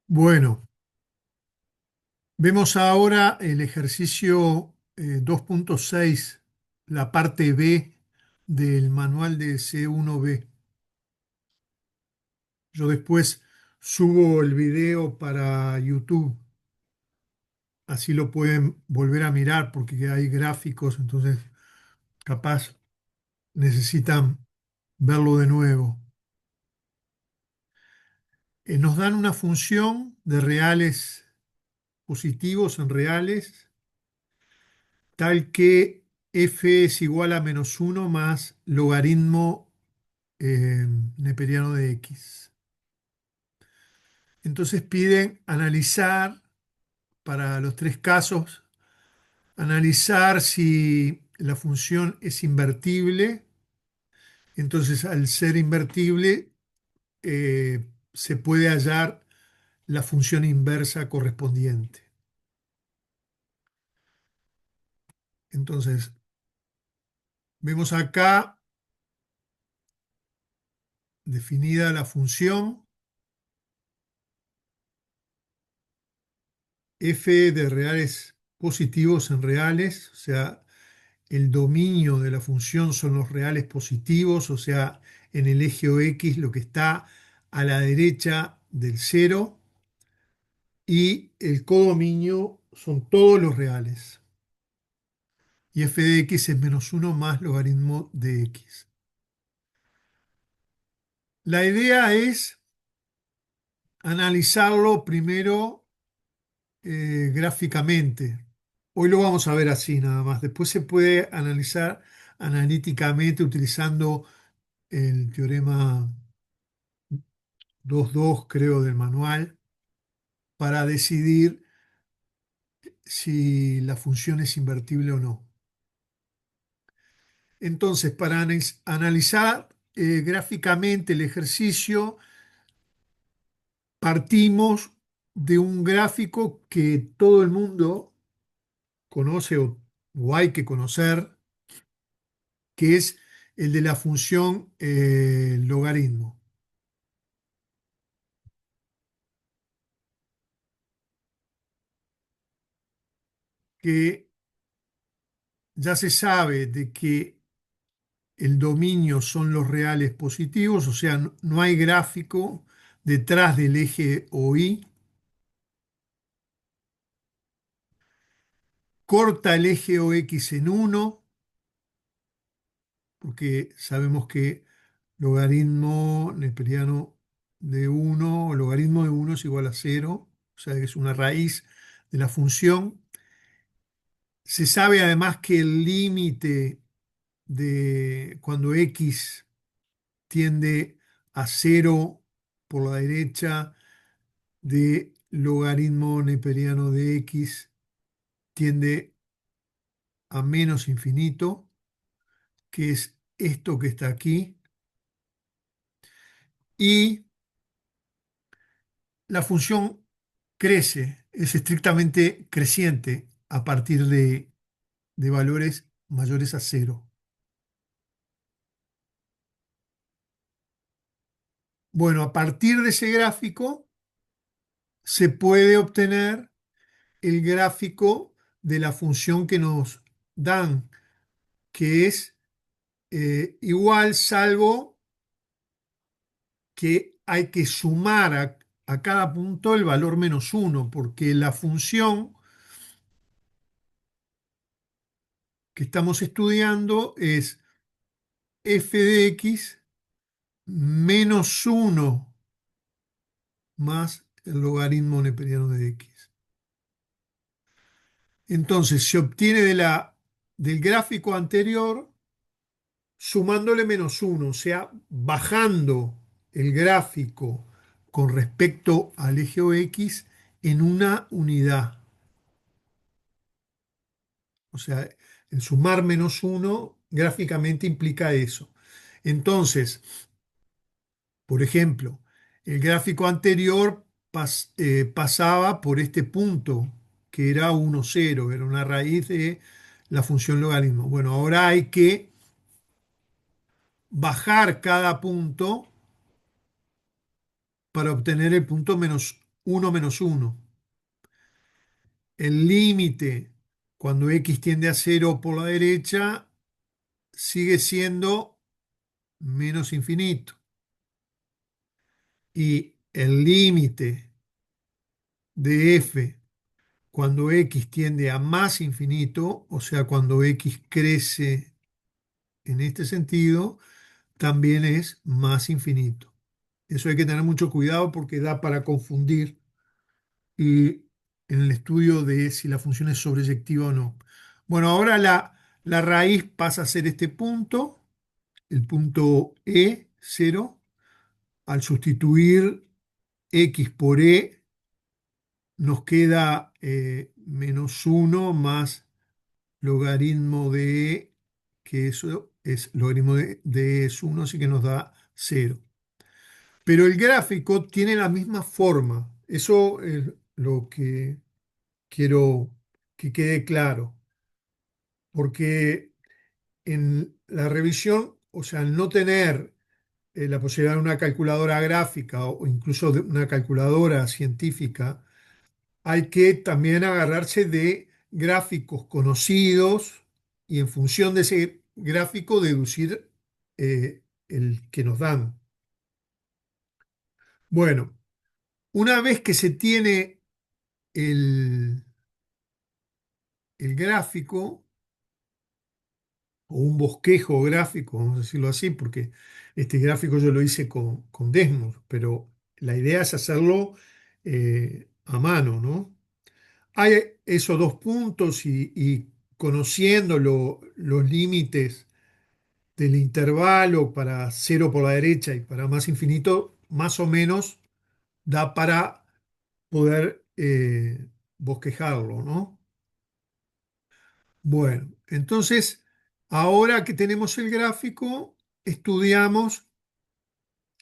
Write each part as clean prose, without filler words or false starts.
Bueno, vemos ahora el ejercicio 2.6, la parte B del manual de C1B. Yo después subo el video para YouTube, así lo pueden volver a mirar porque hay gráficos, entonces capaz necesitan verlo de nuevo. Nos dan una función de reales positivos en reales tal que f es igual a -1 más logaritmo neperiano de x. Entonces piden analizar, para los tres casos, analizar si la función es invertible. Entonces, al ser invertible, se puede hallar la función inversa correspondiente. Entonces, vemos acá definida la función f de reales positivos en reales, o sea, el dominio de la función son los reales positivos, o sea, en el eje OX lo que está a la derecha del cero, y el codominio son todos los reales. Y f de x es -1 más logaritmo de x. La idea es analizarlo primero gráficamente. Hoy lo vamos a ver así nada más. Después se puede analizar analíticamente utilizando el teorema 2.2, creo, del manual, para decidir si la función es invertible o no. Entonces, para analizar gráficamente el ejercicio, partimos de un gráfico que todo el mundo conoce o hay que conocer, que es el de la función logaritmo, que ya se sabe de que el dominio son los reales positivos, o sea, no hay gráfico detrás del eje OI, corta el eje OX en uno, porque sabemos que logaritmo neperiano de uno o logaritmo de uno es igual a cero, o sea, que es una raíz de la función. Se sabe además que el límite de cuando x tiende a cero por la derecha de logaritmo neperiano de x tiende a menos infinito, que es esto que está aquí, y la función crece, es estrictamente creciente a partir de valores mayores a cero. Bueno, a partir de ese gráfico se puede obtener el gráfico de la función que nos dan, que es igual, salvo que hay que sumar a cada punto el valor -1, porque la función que estamos estudiando es f de x -1 más el logaritmo neperiano de x. Entonces se obtiene del gráfico anterior sumándole -1, o sea, bajando el gráfico con respecto al eje OX en una unidad. O sea, el sumar -1 gráficamente implica eso. Entonces, por ejemplo, el gráfico anterior pasaba por este punto, que era 1, 0, era una raíz de la función logaritmo. Bueno, ahora hay que bajar cada punto para obtener el punto uno menos uno. El límite, cuando x tiende a cero por la derecha, sigue siendo menos infinito. Y el límite de f cuando x tiende a más infinito, o sea, cuando x crece en este sentido, también es más infinito. Eso hay que tener mucho cuidado porque da para confundir y en el estudio de si la función es sobreyectiva o no. Bueno, ahora la raíz pasa a ser este punto, el punto E0. Al sustituir x por E, nos queda menos uno más logaritmo de E, que eso es logaritmo de E es uno, así que nos da cero. Pero el gráfico tiene la misma forma. Eso es lo que quiero que quede claro, porque en la revisión, o sea, al no tener la posibilidad de una calculadora gráfica o incluso de una calculadora científica, hay que también agarrarse de gráficos conocidos y en función de ese gráfico deducir el que nos dan. Bueno, una vez que se tiene el, el gráfico, o un bosquejo gráfico, vamos a decirlo así, porque este gráfico yo lo hice con Desmos, pero la idea es hacerlo a mano, ¿no? Hay esos dos puntos y conociendo los límites del intervalo para cero por la derecha y para más infinito, más o menos da para poder bosquejarlo, ¿no? Bueno, entonces, ahora que tenemos el gráfico, estudiamos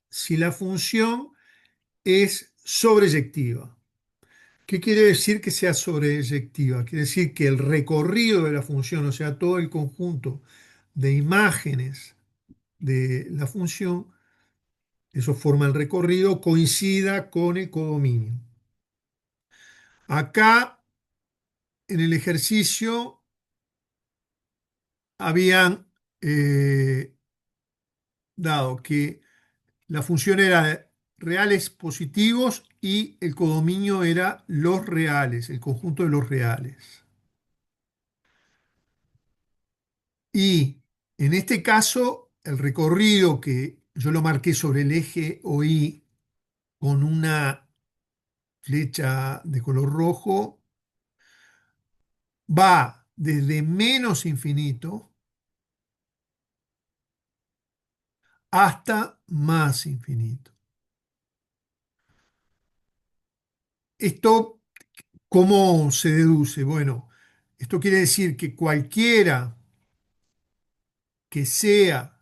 si la función es sobreyectiva. ¿Qué quiere decir que sea sobreyectiva? Quiere decir que el recorrido de la función, o sea, todo el conjunto de imágenes de la función, eso forma el recorrido, coincida con el codominio. Acá en el ejercicio habían dado que la función era reales positivos y el codominio era los reales, el conjunto de los reales. Y en este caso, el recorrido que yo lo marqué sobre el eje OI con una flecha de color rojo, va desde menos infinito hasta más infinito. Esto, ¿cómo se deduce? Bueno, esto quiere decir que cualquiera que sea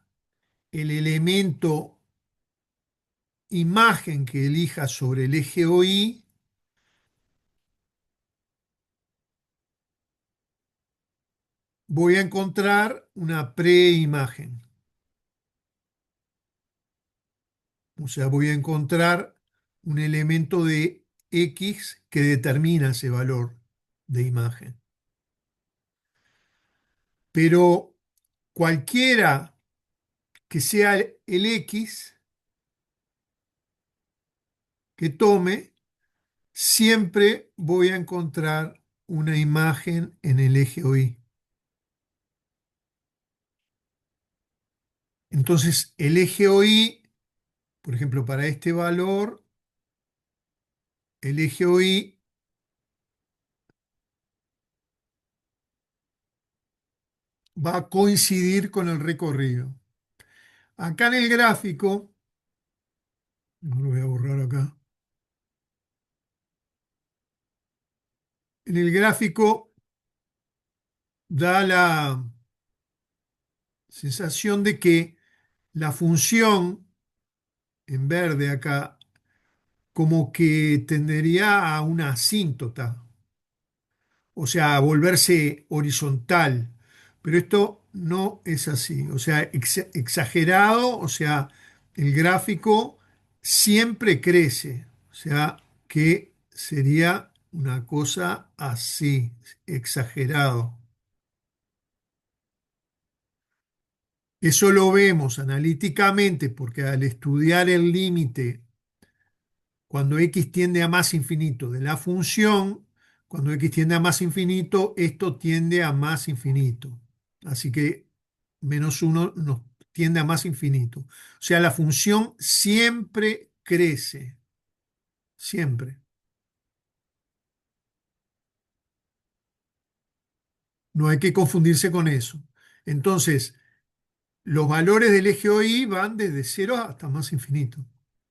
el elemento imagen que elija sobre el eje OI, voy a encontrar una preimagen. O sea, voy a encontrar un elemento de X que determina ese valor de imagen. Pero cualquiera que sea el X que tome, siempre voy a encontrar una imagen en el eje OI. Entonces, el eje OI, por ejemplo, para este valor, el eje OI va a coincidir con el recorrido. Acá en el gráfico, no lo voy a borrar acá, en el gráfico da la sensación de que la función en verde acá como que tendería a una asíntota, o sea, a volverse horizontal, pero esto no es así, o sea, exagerado, o sea, el gráfico siempre crece, o sea, que sería una cosa así, exagerado. Eso lo vemos analíticamente porque al estudiar el límite, cuando x tiende a más infinito de la función, cuando x tiende a más infinito, esto tiende a más infinito. Así que -1 nos tiende a más infinito. O sea, la función siempre crece, siempre. No hay que confundirse con eso. Entonces, los valores del eje OI van desde cero hasta más infinito.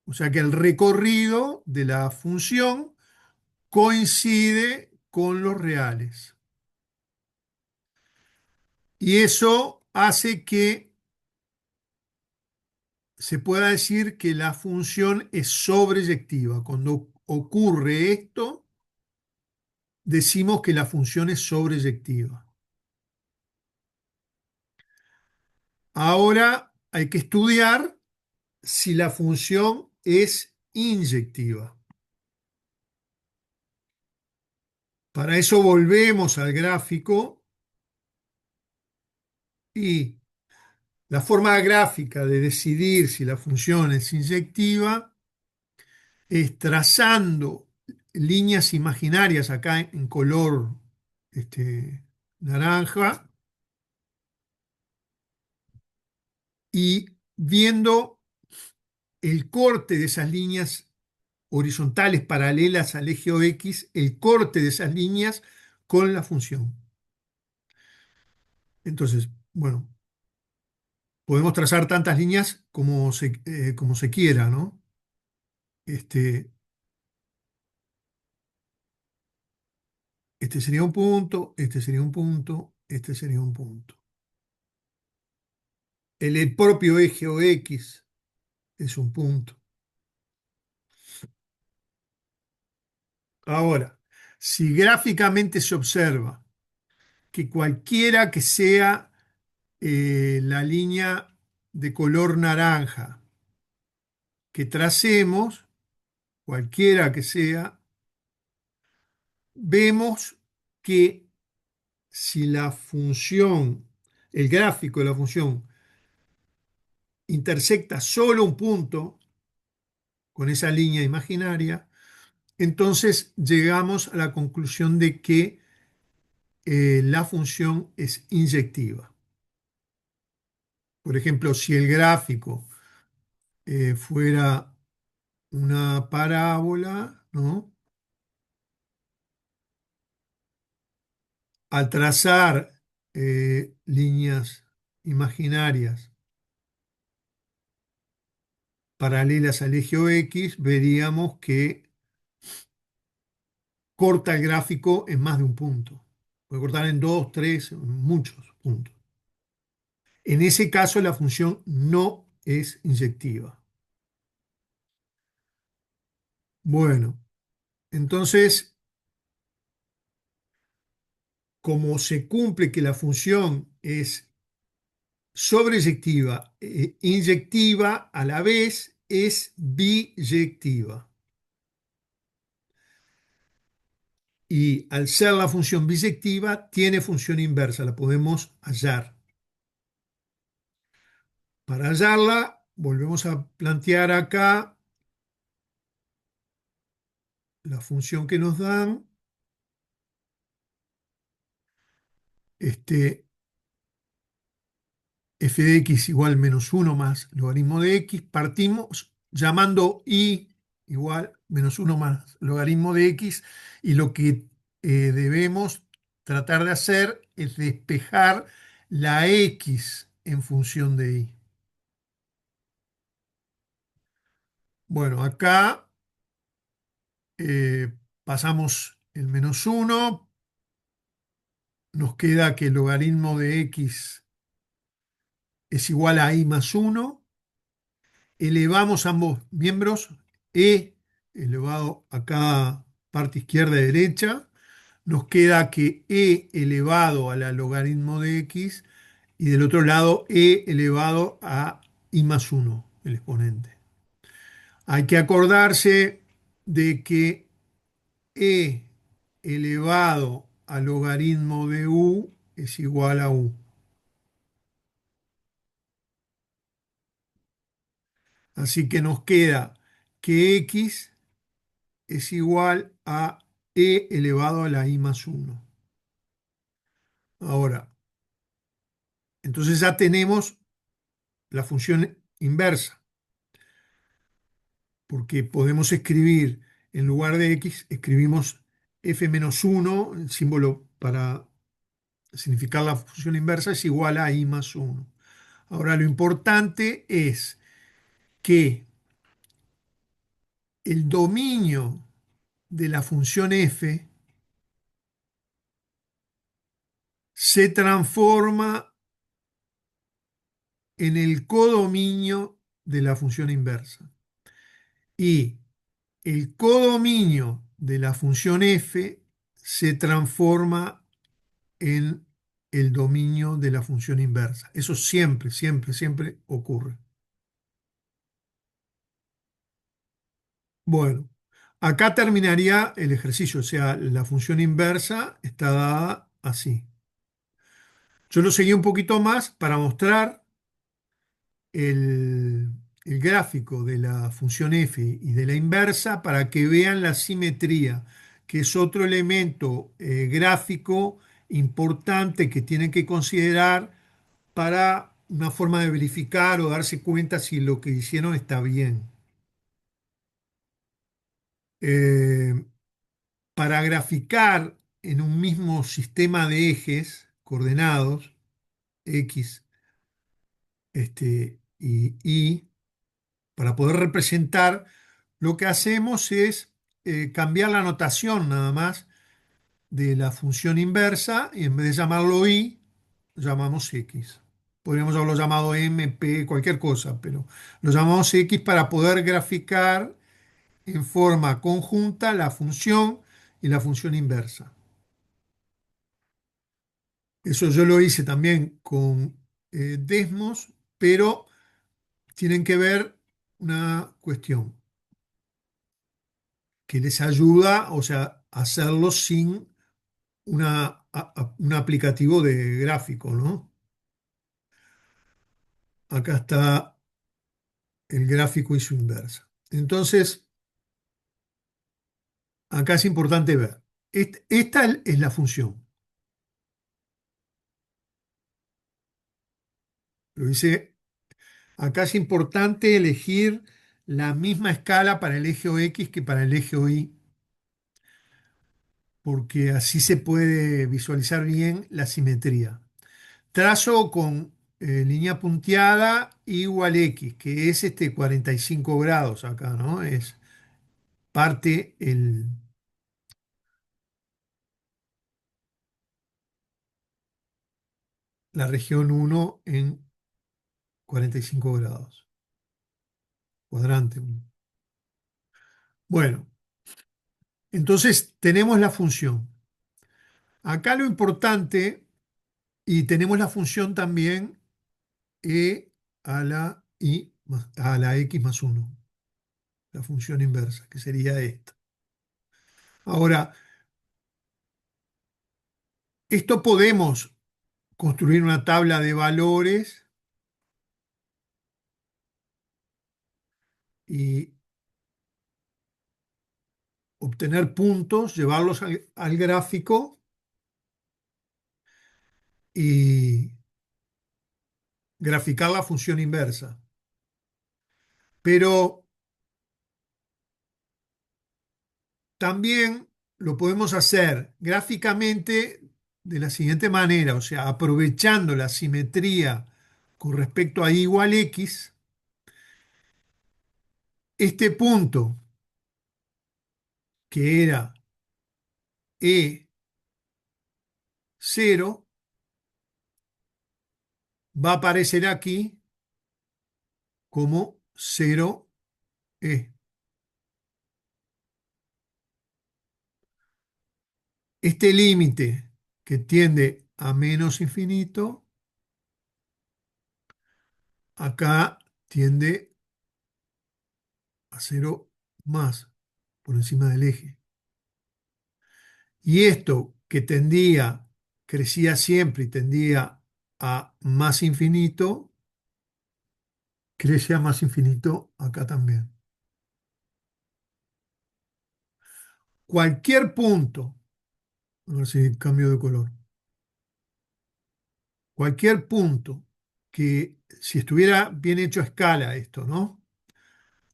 O sea que el recorrido de la función coincide con los reales. Y eso hace que se pueda decir que la función es sobreyectiva. Cuando ocurre esto, decimos que la función es sobreyectiva. Ahora hay que estudiar si la función es inyectiva. Para eso volvemos al gráfico y la forma gráfica de decidir si la función es inyectiva es trazando líneas imaginarias acá en color naranja y viendo el corte de esas líneas horizontales paralelas al eje OX, el corte de esas líneas con la función. Entonces, bueno, podemos trazar tantas líneas como se quiera, ¿no? Este, este sería un punto, este sería un punto, este sería un punto. El propio eje OX es un punto. Ahora, si gráficamente se observa que cualquiera que sea la línea de color naranja que tracemos, cualquiera que sea, vemos que si la función, el gráfico de la función intersecta solo un punto con esa línea imaginaria, entonces llegamos a la conclusión de que la función es inyectiva. Por ejemplo, si el gráfico fuera una parábola, ¿no? Al trazar líneas imaginarias paralelas al eje OX, veríamos que corta el gráfico en más de un punto. Puede cortar en dos, tres, muchos puntos. En ese caso, la función no es inyectiva. Bueno, entonces, como se cumple que la función es sobreyectiva e inyectiva, a la vez es biyectiva. Y al ser la función biyectiva, tiene función inversa, la podemos hallar. Para hallarla, volvemos a plantear acá la función que nos dan, f de x igual -1 más logaritmo de x, partimos llamando y igual -1 más logaritmo de x, y lo que debemos tratar de hacer es despejar la x en función de y. Bueno, acá pasamos el -1, nos queda que el logaritmo de x es igual a i más 1, elevamos ambos miembros, e elevado a cada parte izquierda y derecha, nos queda que e elevado a la logaritmo de x y del otro lado e elevado a i más 1, el exponente. Hay que acordarse de que E elevado al logaritmo de U es igual a U. Así que nos queda que X es igual a E elevado a la I más 1. Ahora, entonces ya tenemos la función inversa, porque podemos escribir, en lugar de X, escribimos F menos 1, el símbolo para significar la función inversa es igual a I más 1. Ahora, lo importante es que el dominio de la función f se transforma en el codominio de la función inversa. Y el codominio de la función f se transforma en el dominio de la función inversa. Eso siempre, siempre, siempre ocurre. Bueno, acá terminaría el ejercicio, o sea, la función inversa está dada así. Yo lo seguí un poquito más para mostrar el, el gráfico de la función f y de la inversa para que vean la simetría, que es otro elemento gráfico importante que tienen que considerar para una forma de verificar o darse cuenta si lo que hicieron está bien. Eh, para graficar en un mismo sistema de ejes coordenados, X y para poder representar, lo que hacemos es cambiar la notación nada más de la función inversa y en vez de llamarlo y, llamamos x. Podríamos haberlo llamado m, p, cualquier cosa, pero lo llamamos x para poder graficar en forma conjunta la función y la función inversa. Eso yo lo hice también con Desmos, pero tienen que ver una cuestión que les ayuda, o sea, hacerlo sin un aplicativo de gráfico, ¿no? Acá está el gráfico y su inversa. Entonces, acá es importante ver. Esta es la función. Lo dice, acá es importante elegir la misma escala para el eje X que para el eje Y, porque así se puede visualizar bien la simetría. Trazo con línea punteada igual X, que es 45 grados acá, ¿no? Es parte la región 1 en 45 grados, cuadrante 1. Bueno, entonces tenemos la función. Acá lo importante, y tenemos la función también e a la x más 1, la función inversa, que sería esta. Ahora, esto podemos construir una tabla de valores y obtener puntos, llevarlos al gráfico y graficar la función inversa. Pero también lo podemos hacer gráficamente de la siguiente manera, o sea, aprovechando la simetría con respecto a y igual x, este punto que era E0 va a aparecer aquí como 0E. Este límite que tiende a menos infinito, acá tiende a 0 más por encima del eje. Y esto que tendía, crecía siempre y tendía a más infinito, crece a más infinito acá también. Cualquier punto, a ver si cambio de color, cualquier punto que si estuviera bien hecho a escala esto, ¿no?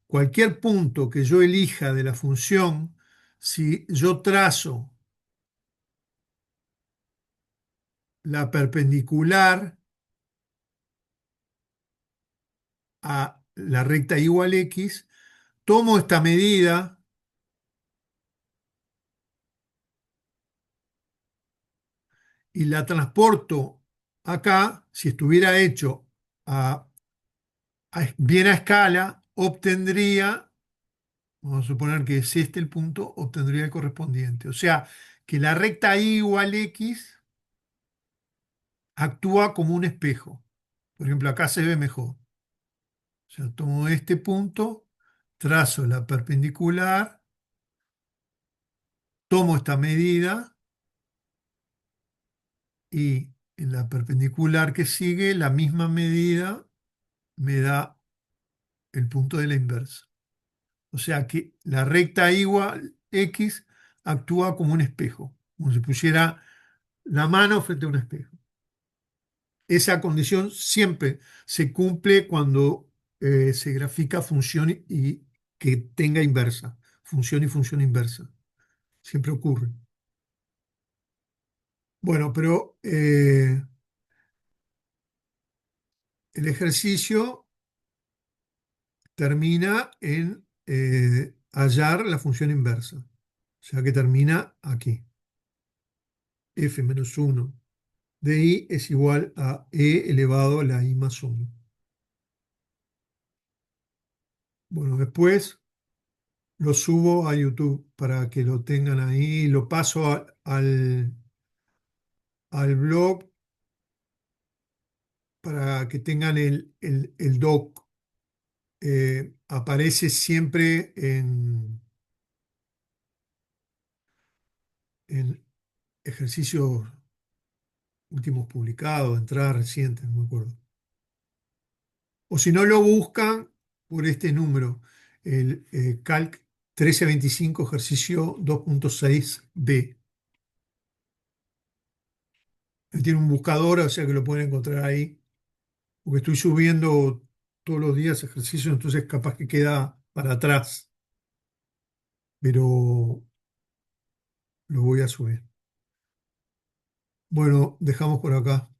Cualquier punto que yo elija de la función, si yo trazo la perpendicular a la recta igual x, tomo esta medida y la transporto acá, si estuviera hecho bien a escala, obtendría, vamos a suponer que es este el punto, obtendría el correspondiente. O sea, que la recta y igual x actúa como un espejo. Por ejemplo, acá se ve mejor. O sea, tomo este punto, trazo la perpendicular, tomo esta medida y en la perpendicular que sigue, la misma medida me da el punto de la inversa. O sea que la recta igual x actúa como un espejo, como si pusiera la mano frente a un espejo. Esa condición siempre se cumple cuando se grafica función y que tenga inversa, función y función inversa. Siempre ocurre. Bueno, pero el ejercicio termina en hallar la función inversa. O sea que termina aquí. F menos 1 de i es igual a e elevado a la i más 1. Bueno, después lo subo a YouTube para que lo tengan ahí. Lo paso al blog para que tengan el doc. Aparece siempre en ejercicios últimos publicados, entradas recientes, no me acuerdo. O si no, lo buscan por este número, el Calc 1325, ejercicio 2.6b. Él tiene un buscador, o sea que lo pueden encontrar ahí, porque estoy subiendo todos los días ejercicios, entonces capaz que queda para atrás, pero lo voy a subir. Bueno, dejamos por acá.